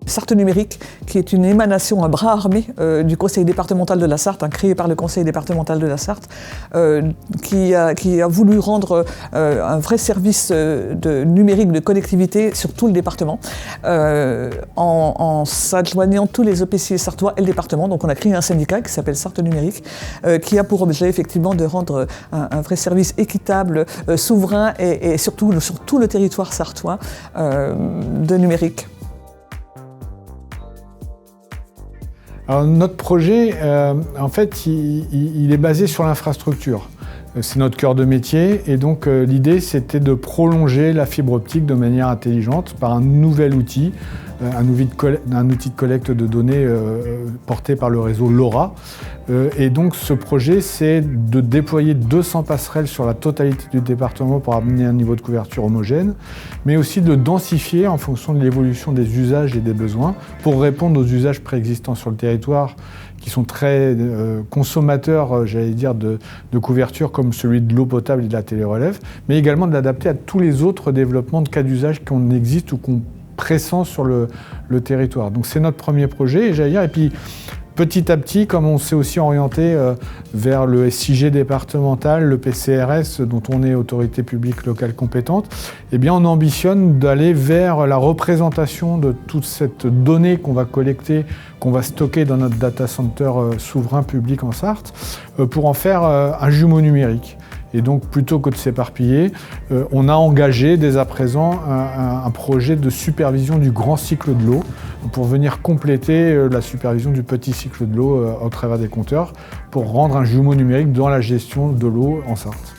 Sarthe numérique, qui est une émanation à bras armés du Conseil départemental de la Sarthe, créé par le Conseil départemental de la Sarthe, qui a voulu rendre un vrai service de numérique de connectivité sur tout le département, en s'adjoignant tous les EPCI sartois et le département. Donc on a créé un syndicat qui s'appelle Sarthe numérique, qui a pour objet effectivement de rendre un vrai service équitable, souverain et surtout sur tout le territoire sartois de numérique. Alors, notre projet, en fait, il est basé sur l'infrastructure. C'est notre cœur de métier et donc l'idée c'était de prolonger la fibre optique de manière intelligente par un nouvel outil, un outil de collecte de données porté par le réseau LoRa. Et donc ce projet c'est de déployer 200 passerelles sur la totalité du département pour amener un niveau de couverture homogène, mais aussi de densifier en fonction de l'évolution des usages et des besoins pour répondre aux usages préexistants sur le territoire qui sont très consommateurs, j'allais dire, de couverture comme celui de l'eau potable et de la télérelève, mais également de l'adapter à tous les autres développements de cas d'usage qu'on existe ou qu'on pressent sur le territoire. Donc c'est notre premier projet, j'allais dire, et puis petit à petit, comme on s'est aussi orienté vers le SIG départemental, le PCRS, dont on est autorité publique locale compétente, eh bien on ambitionne d'aller vers la représentation de toute cette donnée qu'on va collecter, qu'on va stocker dans notre data center souverain public en Sarthe, pour en faire un jumeau numérique. Et donc, plutôt que de s'éparpiller, on a engagé dès à présent un projet de supervision du grand cycle de l'eau pour venir compléter la supervision du petit cycle de l'eau au travers des compteurs pour rendre un jumeau numérique dans la gestion de l'eau en Sarthe.